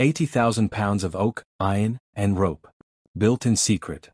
80,000 pounds of oak, iron, and rope. Built in secret.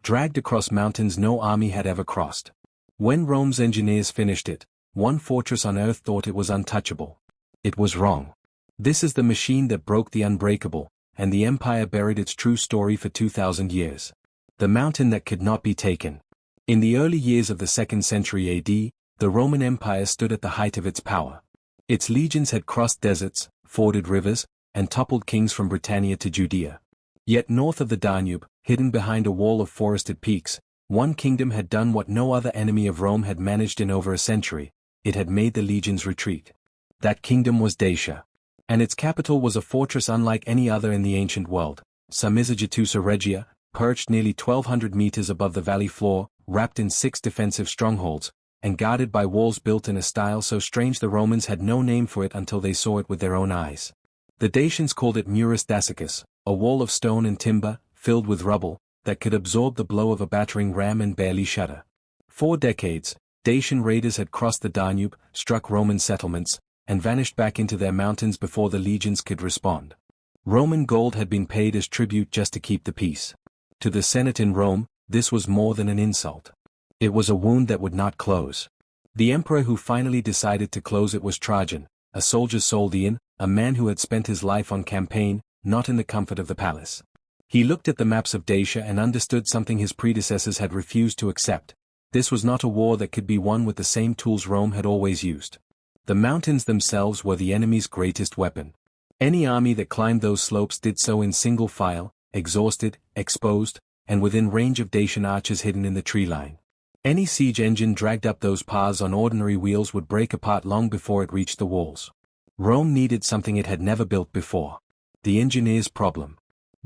Dragged across mountains no army had ever crossed. When Rome's engineers finished it, one fortress on earth thought it was untouchable. It was wrong. This is the machine that broke the unbreakable, and the empire buried its true story for 2,000 years. The mountain that could not be taken. In the early years of the 2nd century AD, the Roman Empire stood at the height of its power. Its legions had crossed deserts, forded rivers, and toppled kings from Britannia to Judea. Yet north of the Danube, hidden behind a wall of forested peaks, one kingdom had done what no other enemy of Rome had managed in over a century. It had made the legions retreat. That kingdom was Dacia. And its capital was a fortress unlike any other in the ancient world, Sarmizegetusa Regia, perched nearly 1,200 meters above the valley floor, wrapped in 6 defensive strongholds, and guarded by walls built in a style so strange the Romans had no name for it until they saw it with their own eyes. The Dacians called it murus dacicus, a wall of stone and timber, filled with rubble, that could absorb the blow of a battering ram and barely shudder. 4 decades, Dacian raiders had crossed the Danube, struck Roman settlements, and vanished back into their mountains before the legions could respond. Roman gold had been paid as tribute just to keep the peace. To the Senate in Rome, this was more than an insult. It was a wound that would not close. The emperor who finally decided to close it was Trajan, a soldier's soldier, a man who had spent his life on campaign, not in the comfort of the palace. He looked at the maps of Dacia and understood something his predecessors had refused to accept. This was not a war that could be won with the same tools Rome had always used. The mountains themselves were the enemy's greatest weapon. Any army that climbed those slopes did so in single file, exhausted, exposed, and within range of Dacian archers hidden in the tree line. Any siege engine dragged up those paths on ordinary wheels would break apart long before it reached the walls. Rome needed something it had never built before. The engineer's problem.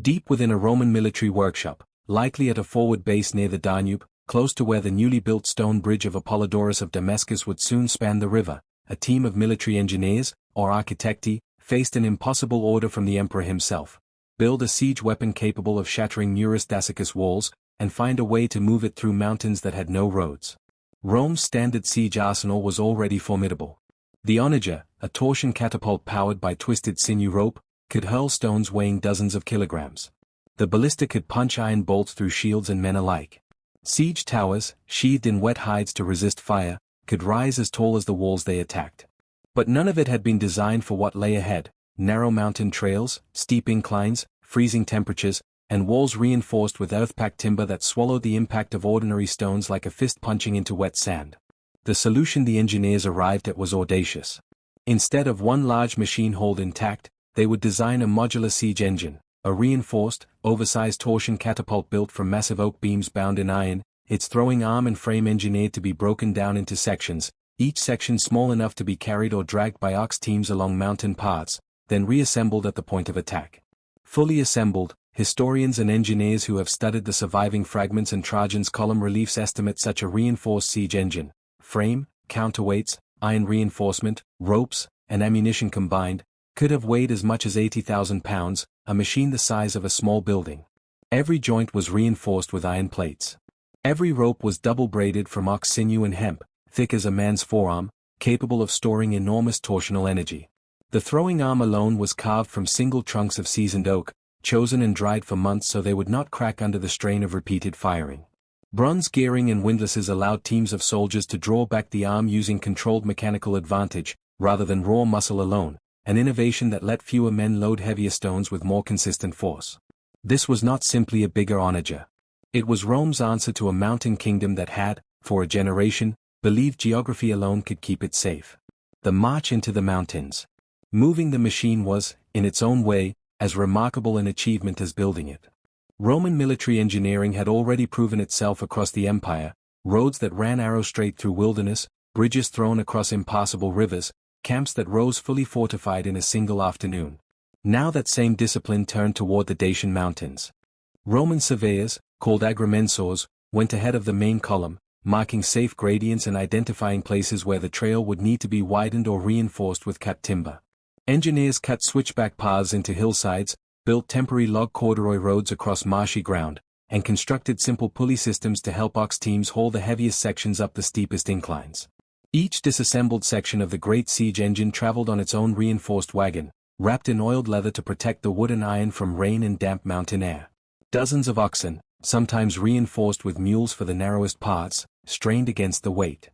Deep within a Roman military workshop, likely at a forward base near the Danube, close to where the newly built stone bridge of Apollodorus of Damascus would soon span the river, a team of military engineers, or architecti, faced an impossible order from the emperor himself. Build a siege weapon capable of shattering murus dacicus walls, and find a way to move it through mountains that had no roads. Rome's standard siege arsenal was already formidable. The onager, a torsion catapult powered by twisted sinew rope, could hurl stones weighing dozens of kilograms. The ballista could punch iron bolts through shields and men alike. Siege towers, sheathed in wet hides to resist fire, could rise as tall as the walls they attacked. But none of it had been designed for what lay ahead: narrow mountain trails, steep inclines, freezing temperatures, and walls reinforced with earth-packed timber that swallowed the impact of ordinary stones like a fist punching into wet sand. The solution the engineers arrived at was audacious. Instead of one large machine hull intact, they would design a modular siege engine, a reinforced, oversized torsion catapult built from massive oak beams bound in iron, its throwing arm and frame engineered to be broken down into sections, each section small enough to be carried or dragged by ox teams along mountain paths, then reassembled at the point of attack. Fully assembled, historians and engineers who have studied the surviving fragments and Trajan's column reliefs estimate such a reinforced siege engine, frame, counterweights, iron reinforcement, ropes, and ammunition combined, could have weighed as much as 80,000 pounds, a machine the size of a small building. Every joint was reinforced with iron plates. Every rope was double-braided from ox sinew and hemp, thick as a man's forearm, capable of storing enormous torsional energy. The throwing arm alone was carved from single trunks of seasoned oak, chosen and dried for months so they would not crack under the strain of repeated firing. Bronze gearing and windlasses allowed teams of soldiers to draw back the arm using controlled mechanical advantage, rather than raw muscle alone, an innovation that let fewer men load heavier stones with more consistent force. This was not simply a bigger onager. It was Rome's answer to a mountain kingdom that had, for a generation, believed geography alone could keep it safe. The march into the mountains. Moving the machine was, in its own way, as remarkable an achievement as building it. Roman military engineering had already proven itself across the empire: roads that ran arrow-straight through wilderness, bridges thrown across impassable rivers, camps that rose fully fortified in a single afternoon. Now that same discipline turned toward the Dacian mountains. Roman surveyors, called agrimensors, went ahead of the main column, marking safe gradients and identifying places where the trail would need to be widened or reinforced with cut timber. Engineers cut switchback paths into hillsides, built temporary log corduroy roads across marshy ground, and constructed simple pulley systems to help ox teams haul the heaviest sections up the steepest inclines. Each disassembled section of the great siege engine traveled on its own reinforced wagon, wrapped in oiled leather to protect the wood and iron from rain and damp mountain air. Dozens of oxen, sometimes reinforced with mules for the narrowest parts, strained against the weight.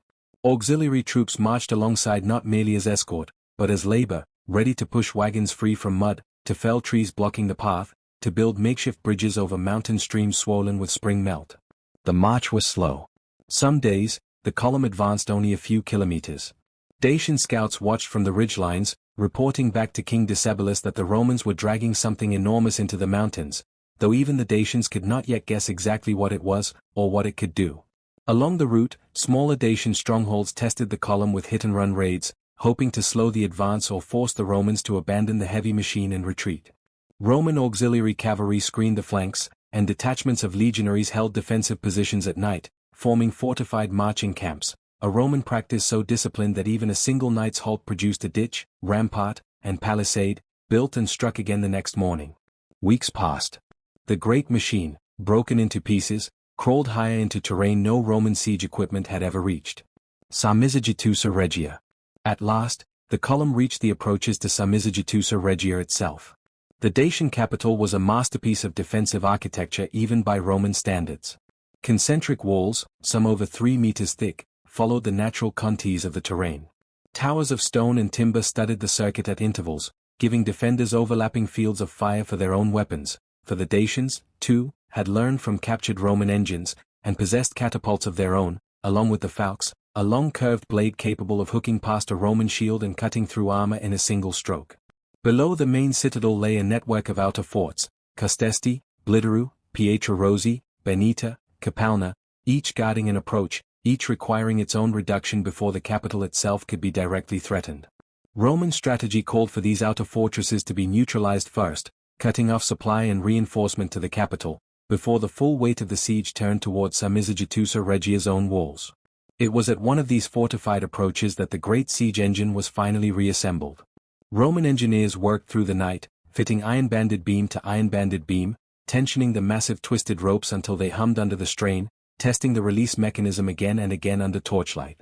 Auxiliary troops marched alongside not merely as escort, but as labor, ready to push wagons free from mud, to fell trees blocking the path, to build makeshift bridges over mountain streams swollen with spring melt. The march was slow. Some days, the column advanced only a few kilometers. Dacian scouts watched from the ridgelines, reporting back to King Decebalus that the Romans were dragging something enormous into the mountains, though even the Dacians could not yet guess exactly what it was, or what it could do. Along the route, smaller Dacian strongholds tested the column with hit-and-run raids, hoping to slow the advance or force the Romans to abandon the heavy machine and retreat. Roman auxiliary cavalry screened the flanks, and detachments of legionaries held defensive positions at night, forming fortified marching camps, a Roman practice so disciplined that even a single night's halt produced a ditch, rampart, and palisade, built and struck again the next morning. Weeks passed. The great machine, broken into pieces, crawled higher into terrain no Roman siege equipment had ever reached. Sarmizegetusa Regia. At last, the column reached the approaches to Sarmizegetusa Regia itself. The Dacian capital was a masterpiece of defensive architecture even by Roman standards. Concentric walls, some over 3 meters thick, followed the natural contours of the terrain. Towers of stone and timber studded the circuit at intervals, giving defenders overlapping fields of fire for their own weapons, for the Dacians, too, had learned from captured Roman engines, and possessed catapults of their own, along with the falx, a long curved blade capable of hooking past a Roman shield and cutting through armor in a single stroke. Below the main citadel lay a network of outer forts, Castesti, Bliteru, Pietrosi, Benita, Capalna, each guarding an approach, each requiring its own reduction before the capital itself could be directly threatened. Roman strategy called for these outer fortresses to be neutralized first, cutting off supply and reinforcement to the capital, before the full weight of the siege turned towards Sarmizegetusa Regia's own walls. It was at one of these fortified approaches that the great siege engine was finally reassembled. Roman engineers worked through the night, fitting iron-banded beam to iron-banded beam, tensioning the massive twisted ropes until they hummed under the strain, testing the release mechanism again and again under torchlight.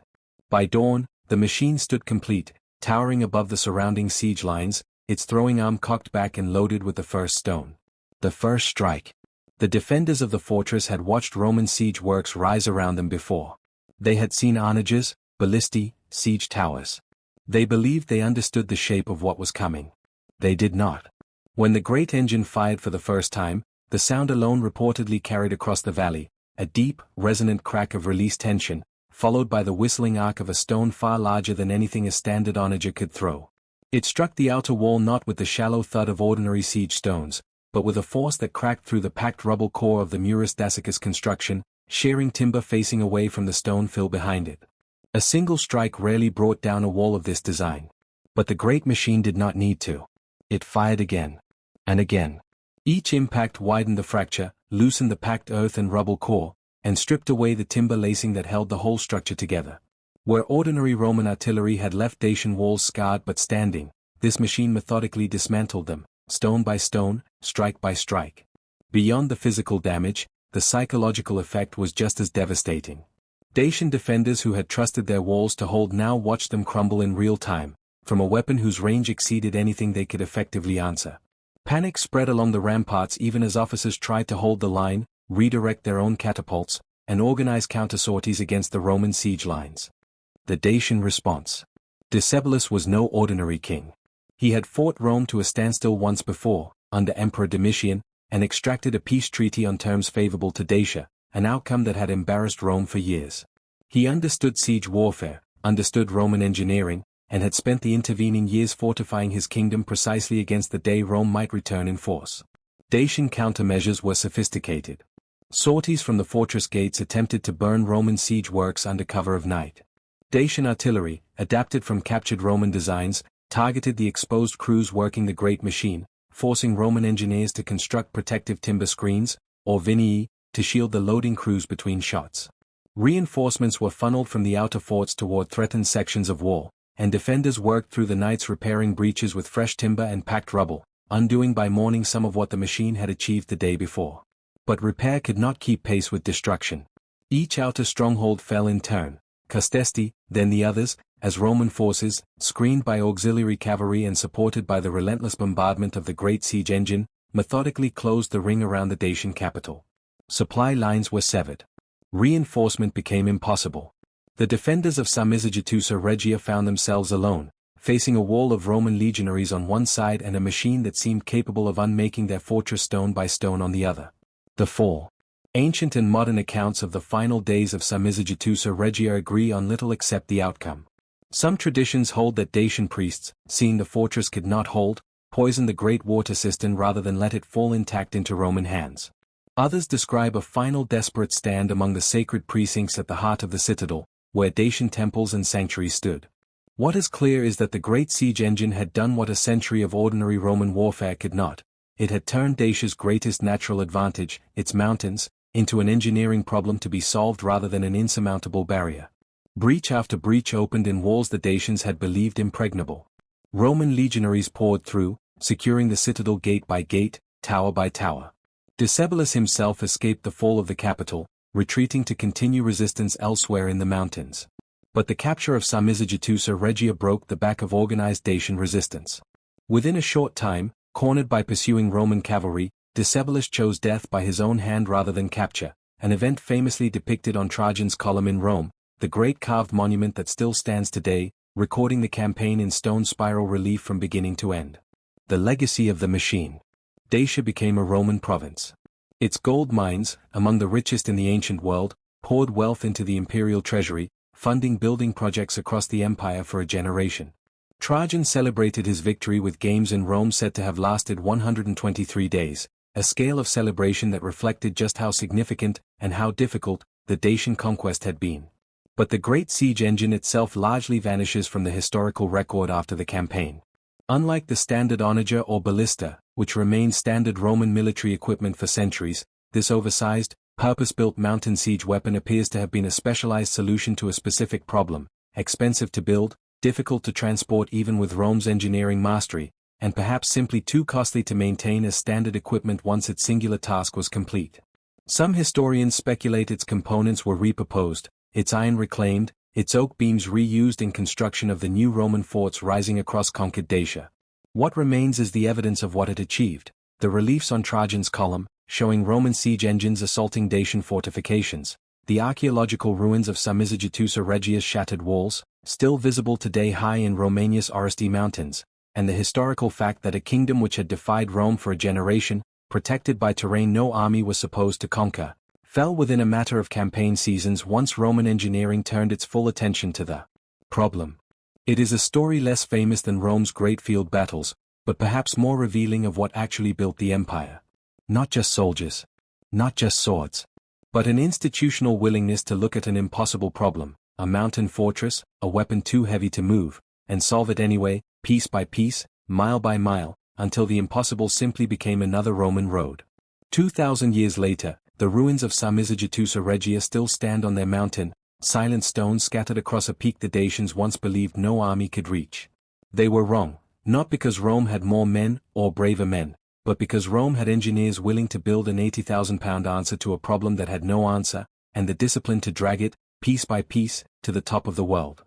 By dawn, the machine stood complete, towering above the surrounding siege lines, its throwing arm cocked back and loaded with the first stone. The first strike. The defenders of the fortress had watched Roman siege works rise around them before. They had seen onages, ballistae, siege towers. They believed they understood the shape of what was coming. They did not. When the great engine fired for the first time, the sound alone reportedly carried across the valley, a deep, resonant crack of released tension, followed by the whistling arc of a stone far larger than anything a standard onager could throw. It struck the outer wall not with the shallow thud of ordinary siege stones, but with a force that cracked through the packed rubble core of the murus dacicus construction, shearing timber facing away from the stone fill behind it. A single strike rarely brought down a wall of this design. But the great machine did not need to. It fired again. And again. Each impact widened the fracture, loosened the packed earth and rubble core, and stripped away the timber lacing that held the whole structure together. Where ordinary Roman artillery had left Dacian walls scarred but standing, this machine methodically dismantled them, stone by stone, strike by strike. Beyond the physical damage, the psychological effect was just as devastating. Dacian defenders who had trusted their walls to hold now watched them crumble in real time, from a weapon whose range exceeded anything they could effectively answer. Panic spread along the ramparts even as officers tried to hold the line, redirect their own catapults, and organize counter-sorties against the Roman siege lines. The Dacian response. Decebalus was no ordinary king. He had fought Rome to a standstill once before, under Emperor Domitian, and extracted a peace treaty on terms favorable to Dacia, an outcome that had embarrassed Rome for years. He understood siege warfare, understood Roman engineering, and had spent the intervening years fortifying his kingdom precisely against the day Rome might return in force. Dacian countermeasures were sophisticated. Sorties from the fortress gates attempted to burn Roman siege works under cover of night. Dacian artillery, adapted from captured Roman designs, targeted the exposed crews working the great machine, forcing Roman engineers to construct protective timber screens, or vinii, to shield the loading crews between shots. Reinforcements were funneled from the outer forts toward threatened sections of wall, and defenders worked through the nights repairing breaches with fresh timber and packed rubble, undoing by morning some of what the machine had achieved the day before. But repair could not keep pace with destruction. Each outer stronghold fell in turn, Castesti, then the others, as Roman forces, screened by auxiliary cavalry and supported by the relentless bombardment of the great siege engine, methodically closed the ring around the Dacian capital. Supply lines were severed. Reinforcement became impossible. The defenders of Sarmizegetusa Regia found themselves alone, facing a wall of Roman legionaries on one side and a machine that seemed capable of unmaking their fortress stone by stone on the other. The fall. Ancient and modern accounts of the final days of Sarmizegetusa Regia agree on little except the outcome. Some traditions hold that Dacian priests, seeing the fortress could not hold, poisoned the great water cistern rather than let it fall intact into Roman hands. Others describe a final desperate stand among the sacred precincts at the heart of the citadel, where Dacian temples and sanctuaries stood. What is clear is that the great siege engine had done what a century of ordinary Roman warfare could not. It had turned Dacia's greatest natural advantage, its mountains, into an engineering problem to be solved rather than an insurmountable barrier. Breach after breach opened in walls the Dacians had believed impregnable. Roman legionaries poured through, securing the citadel gate by gate, tower by tower. Decebalus himself escaped the fall of the capital, retreating to continue resistance elsewhere in the mountains. But the capture of Sarmizegetusa Regia broke the back of organized Dacian resistance. Within a short time, cornered by pursuing Roman cavalry, Decebalus chose death by his own hand rather than capture, an event famously depicted on Trajan's column in Rome, the great carved monument that still stands today, recording the campaign in stone spiral relief from beginning to end. The legacy of the machine. Dacia became a Roman province. Its gold mines, among the richest in the ancient world, poured wealth into the imperial treasury, funding building projects across the empire for a generation. Trajan celebrated his victory with games in Rome said to have lasted 123 days, a scale of celebration that reflected just how significant, and how difficult, the Dacian conquest had been. But the great siege engine itself largely vanishes from the historical record after the campaign. Unlike the standard onager or ballista, which remained standard Roman military equipment for centuries, this oversized, purpose-built mountain siege weapon appears to have been a specialized solution to a specific problem, expensive to build, difficult to transport even with Rome's engineering mastery, and perhaps simply too costly to maintain as standard equipment once its singular task was complete. Some historians speculate its components were repurposed, its iron reclaimed, its oak beams reused in construction of the new Roman forts rising across conquered Dacia. What remains is the evidence of what it achieved, the reliefs on Trajan's column, showing Roman siege engines assaulting Dacian fortifications, the archaeological ruins of Sarmizegetusa Regia's shattered walls, still visible today high in Romania's Oresti mountains, and the historical fact that a kingdom which had defied Rome for a generation, protected by terrain no army was supposed to conquer, fell within a matter of campaign seasons once Roman engineering turned its full attention to the problem. It is a story less famous than Rome's great field battles, but perhaps more revealing of what actually built the empire. Not just soldiers. Not just swords. But an institutional willingness to look at an impossible problem, a mountain fortress, a weapon too heavy to move, and solve it anyway, piece by piece, mile by mile, until the impossible simply became another Roman road. 2,000 years later, the ruins of Sarmizegetusa Regia still stand on their mountain, silent stones scattered across a peak the Dacians once believed no army could reach. They were wrong, not because Rome had more men or braver men, but because Rome had engineers willing to build an 80,000-pound answer to a problem that had no answer, and the discipline to drag it, piece by piece, to the top of the world.